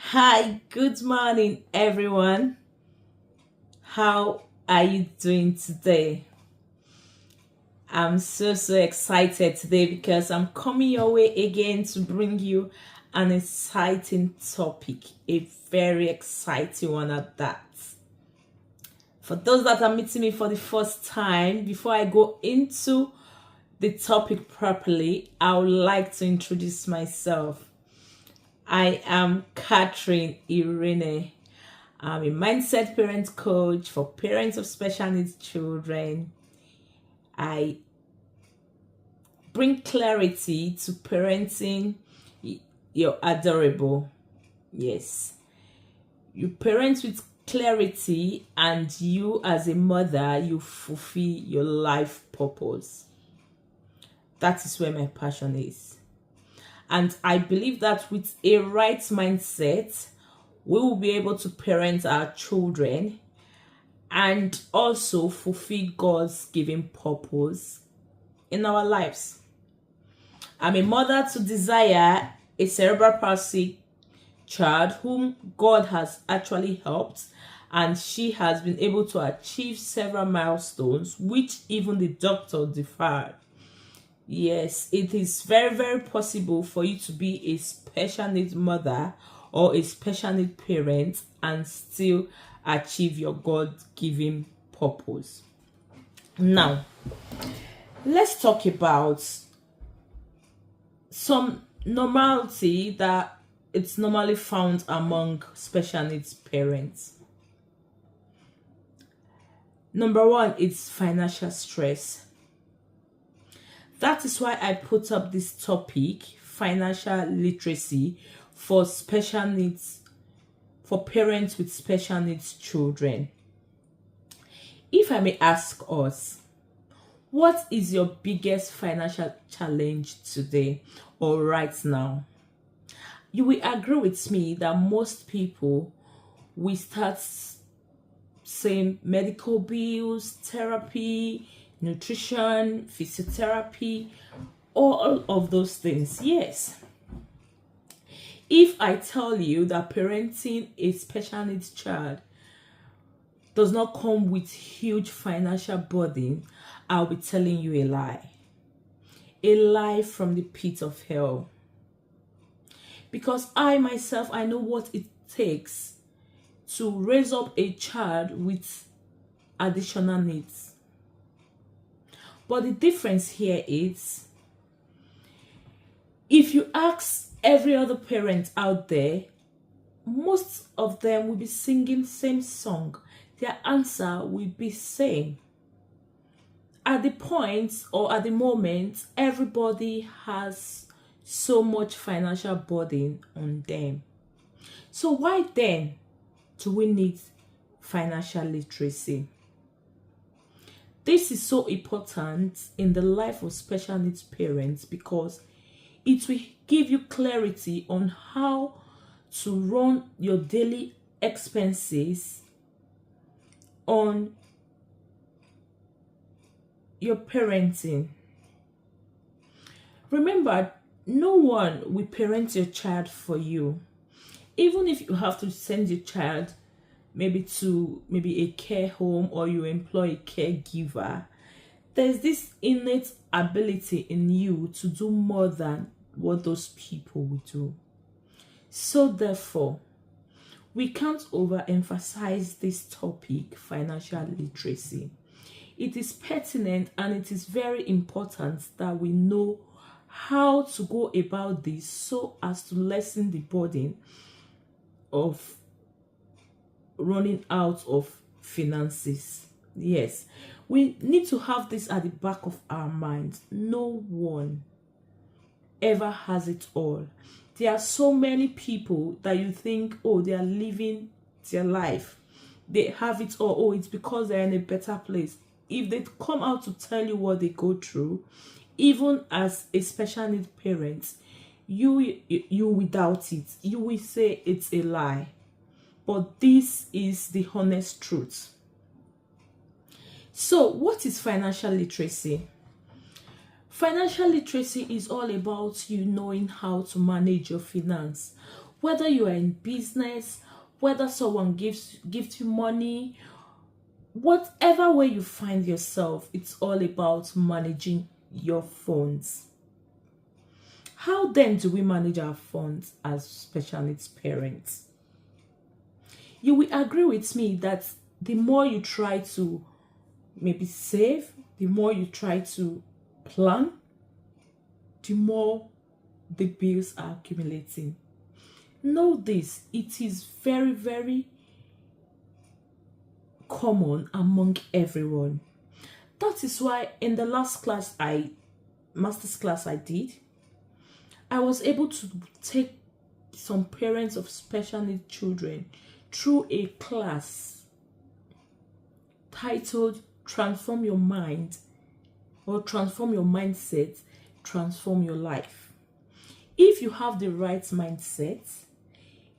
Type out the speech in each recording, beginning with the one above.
Hi, good morning, everyone. How are you doing today? I'm so excited today because I'm coming your way again to bring you an exciting topic, a very exciting one at that. For those that are meeting me for the first time, before I go into the topic properly, I would like to introduce myself. I am Catherine Irene. I'm a mindset parent coach for parents of special needs children. I bring clarity to parenting. You're adorable. Yes. You parent with clarity, and you, as a mother, you fulfill your life purpose. That is where my passion is. And I believe that with a right mindset, we will be able to parent our children and also fulfill God's given purpose in our lives. I'm a mother to Desire, a cerebral palsy child whom God has actually helped, and she has been able to achieve several milestones which even the doctor deferred. Yes, it is very possible for you to be a special needs mother or a special needs parent and still achieve your God-given purpose. Now, let's talk about some normality that it's normally found among special needs parents. Number one is financial stress. That is why I put up this topic, financial literacy for special needs, for parents with special needs children. If I may ask us, what is your biggest financial challenge today or right now? You will agree with me that most people, we start saying medical bills, therapy, nutrition, physiotherapy, all of those things. Yes. If I tell you that parenting a special needs child does not come with huge financial burden, I'll be telling you a lie. A lie from the pit of hell. Because I myself, I know what it takes to raise up a child with additional needs. But the difference here is, if you ask every other parent out there, most of them will be singing same song. Their answer will be same. At the point or at the moment, everybody has so much financial burden on them. So why then do we need financial literacy? This is so important in the life of special needs parents because it will give you clarity on how to run your daily expenses on your parenting. Remember, no one will parent your child for you. Even if you have to send your child maybe to a care home or you employ a caregiver, there's this innate ability in you to do more than what those people will do. So therefore, we can't overemphasize this topic, financial literacy. It is pertinent and it is very important that we know how to go about this so as to lessen the burden of running out of finances. Yes, we need to have this at the back of our minds. No one ever has it all. There are so many people that you think, oh, they are living their life, they have it all. Oh, it's because they're in a better place. If they come out to tell you what they go through, even as a special needs parent, you will doubt it. You will say it's a lie. But this is the honest truth. So, what is financial literacy? Financial literacy is all about you knowing how to manage your finance. Whether you are in business, whether someone gives you money, whatever way you find yourself, it's all about managing your funds. How then do we manage our funds as special needs parents? You will agree with me that the more you try to maybe save, the more you try to plan, the more the bills are accumulating. Know this, it is very, very common among everyone. That is why in the last master's class I did, I was able to take some parents of special needs children through a class titled Transform Your Mind, or Transform Your Mindset, Transform Your Life. If you have the right mindset,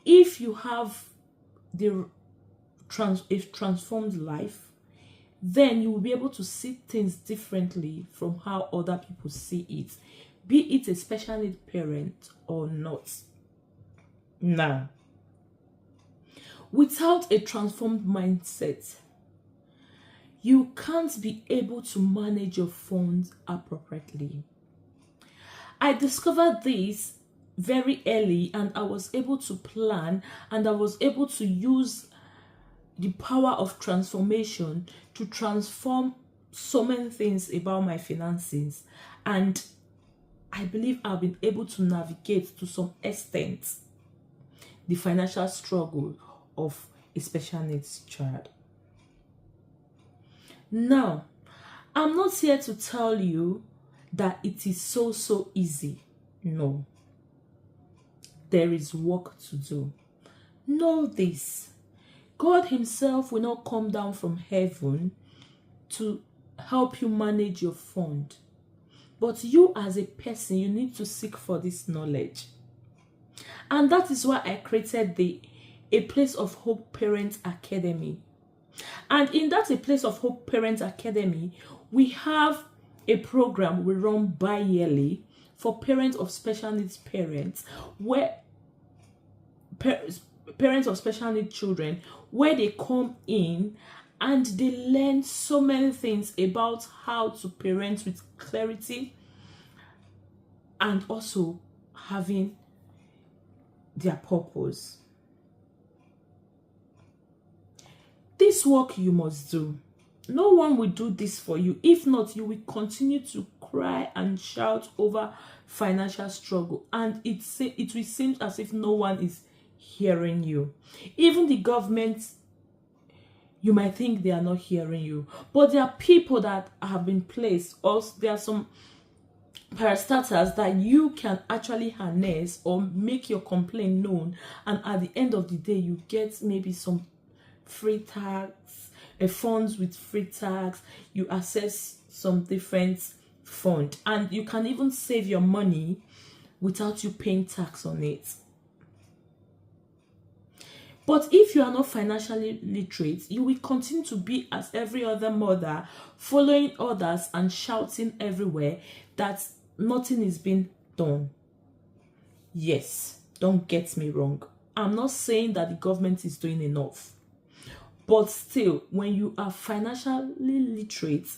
if you have a transformed life, then you will be able to see things differently from how other people see it, be it a special needs parent or not. Now, without a transformed mindset, you can't be able to manage your funds appropriately. I discovered this very early, and I was able to plan, and I was able to use the power of transformation to transform so many things about my finances. And I believe I've been able to navigate to some extent the financial struggle of a special needs child. Now, I'm not here to tell you that it is so easy. No. There is work to do. Know this. God himself will not come down from heaven to help you manage your fund. But you as a person, you need to seek for this knowledge. And that is why I created A Place of Hope Parents Academy. And in that A Place of Hope Parents Academy, we have a program we run bi-yearly for parents of special needs parents, where parents of special needs children, where they come in and they learn so many things about how to parent with clarity, and also having their purpose. This work you must do. No one will do this for you. If not, you will continue to cry and shout over financial struggle, and it will seem as if no one is hearing you. Even the government, you might think they are not hearing you, but there are people that have been placed, or there are some parastatals that you can actually harness or make your complaint known, and at the end of the day you get maybe some free tax, funds with free tax, you access some different fund, and you can even save your money without you paying tax on it. But if you are not financially literate, you will continue to be as every other mother, following others and shouting everywhere that nothing is being done. Yes, don't get me wrong. I'm not saying that the government is doing enough. But still, when you are financially literate,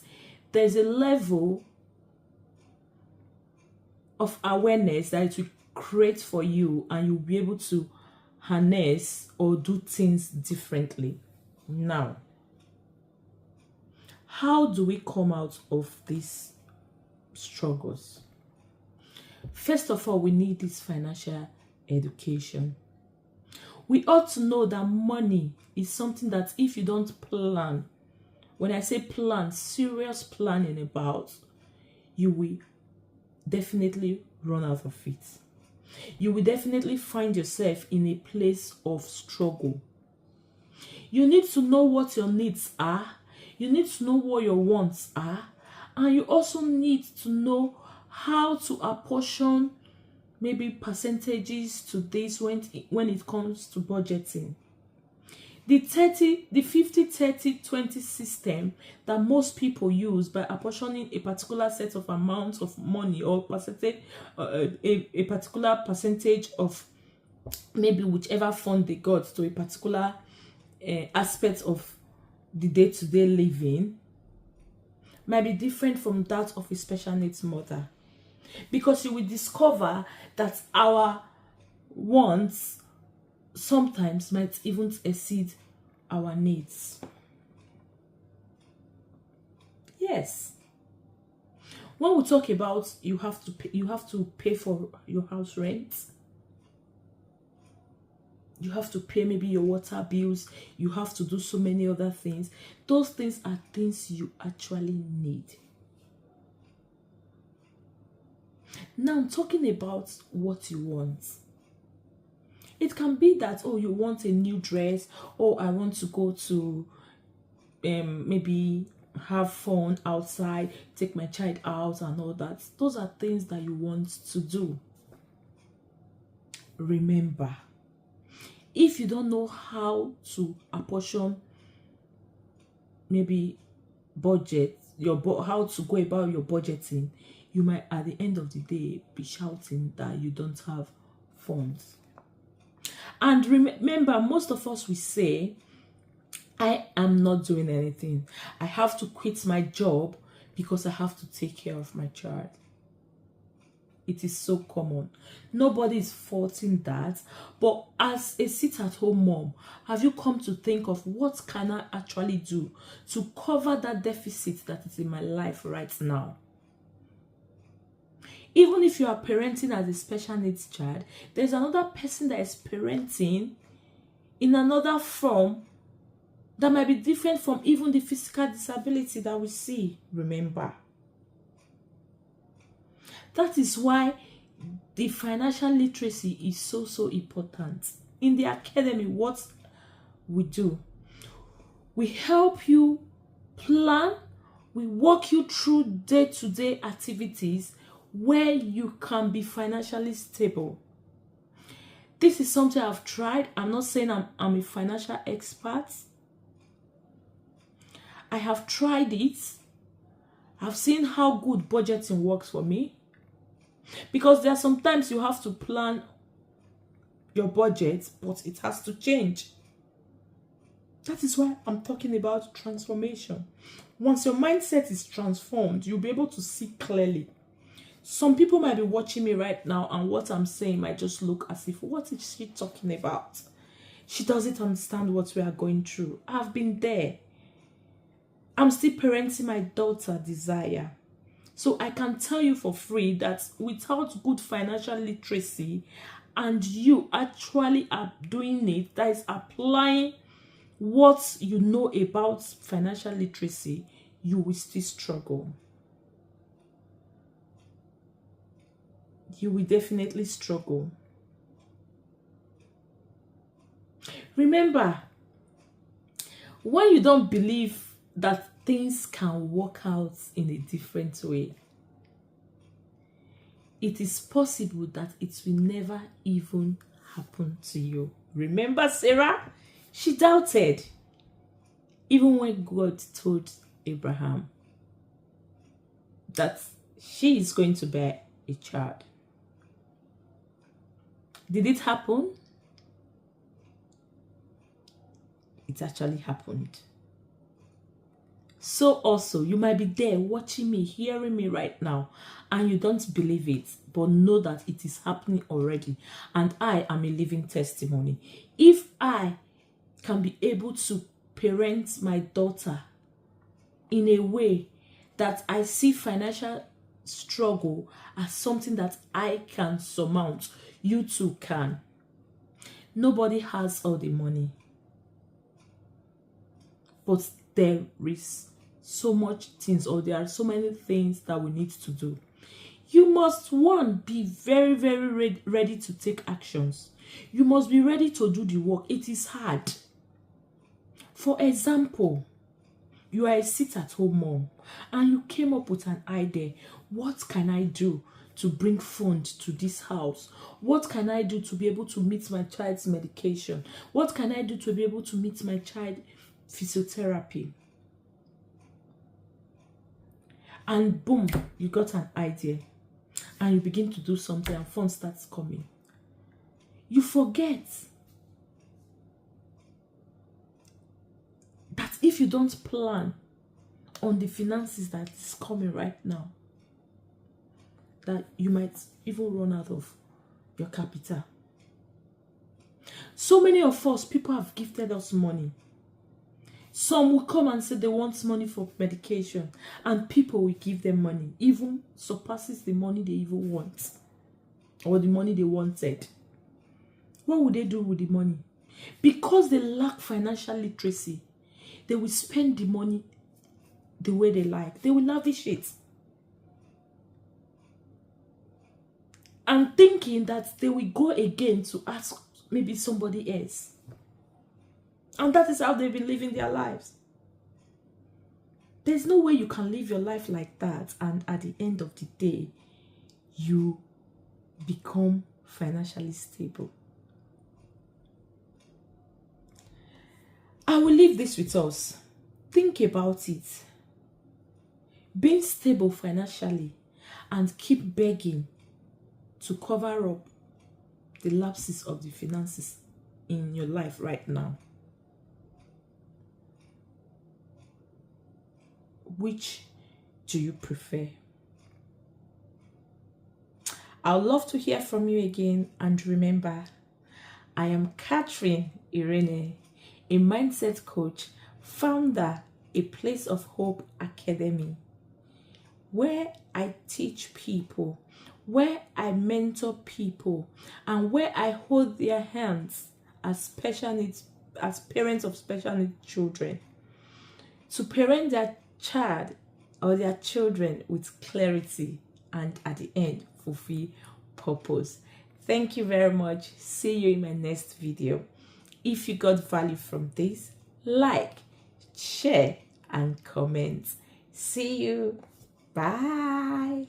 there's a level of awareness that it will create for you, and you'll be able to harness or do things differently. Now, how do we come out of these struggles? First of all, we need this financial education. We ought to know that money is something that if you don't plan, when I say plan, serious planning about, you will definitely run out of it. You will definitely find yourself in a place of struggle. You need to know what your needs are. You need to know what your wants are. And you also need to know how to apportion maybe percentages to this when it comes to budgeting. The 50-30-20 system that most people use by apportioning a particular set of amounts of money or percentage, a particular percentage of maybe whichever fund they got to a particular aspect of the day-to-day living might be different from that of a special needs mother, because you will discover that our wants sometimes might even exceed our needs. Yes. When we talk about you have to pay for your house rent, you have to pay maybe your water bills, you have to do so many other things. Those things are things you actually need. Now I'm talking about what you want. It can be that, oh, you want a new dress, or I want to go to maybe have fun outside, take my child out and all that. Those are things that you want to do. Remember, if you don't know how to apportion maybe budget, how to go about your budgeting, you might at the end of the day be shouting that you don't have funds. And remember, most of us, we say, I am not doing anything. I have to quit my job because I have to take care of my child. It is so common. Nobody is faulting that. But as a sit-at-home mom, have you come to think of what can I actually do to cover that deficit that is in my life right now? Even if you are parenting as a special needs child, there's another person that is parenting in another form that might be different from even the physical disability that we see. Remember, that is why the financial literacy is so important. In the academy, what we do, we help you plan, we walk you through day-to-day activities where you can be financially stable. This is something I've tried. I'm not saying I'm a financial expert. I have tried it. I've seen how good budgeting works for me. Because there are sometimes you have to plan your budget, but it has to change. That is why I'm talking about transformation. Once your mindset is transformed, you'll be able to see clearly. Some people might be watching me right now, and what I'm saying might just look as if, what is she talking about? She doesn't understand what we are going through. I've been there. I'm still parenting my daughter, Desire. So I can tell you for free that without good financial literacy, and you actually are doing it, that is applying what you know about financial literacy, you will still struggle. You will definitely struggle. Remember, when you don't believe that things can work out in a different way, it is possible that it will never even happen to you. Remember Sarah? She doubted. Even when God told Abraham that she is going to bear a child. Did it happen? It actually happened. So also, you might be there watching me, hearing me right now, and you don't believe it, but know that it is happening already. And I am a living testimony. If I can be able to parent my daughter in a way that I see financial struggle as something that I can surmount, you too can. Nobody has all the money, but there is so much things, or there are so many things that we need to do. You must, one, be very, very ready to take actions. You must be ready to do the work. It is hard. For example, you are a sit-at-home mom and you came up with an idea. What can I do to bring fund to this house? What can I do to be able to meet my child's medication? What can I do to be able to meet my child physiotherapy? And boom, you got an idea and you begin to do something and funds starts coming. you forget that if you don't plan on the finances that is coming right now, that you might even run out of your capital. So many of us, people have gifted us money. Some will come and say they want money for medication, and people will give them money, even surpasses the money they even want, or the money they wanted. What would they do with the money? Because they lack financial literacy, they will spend the money the way they like. They will lavish it, and thinking that they will go again to ask maybe somebody else. And that is how they've been living their lives. There's no way you can live your life like that and at the end of the day, you become financially stable. I will leave this with us. Think about it. Being stable financially and keep begging to cover up the lapses of the finances in your life right now. Which do you prefer? I would love to hear from you again, and remember, I am Catherine Irene, a mindset coach, founder, a Place of Hope Academy, where I teach people, where I mentor people, and where I hold their hands as parents of special needs children, to parent their child or their children with clarity, and at the end fulfill purpose. Thank you very much. See you in my next video. If you got value from this, like, share, and comment. See you. Bye.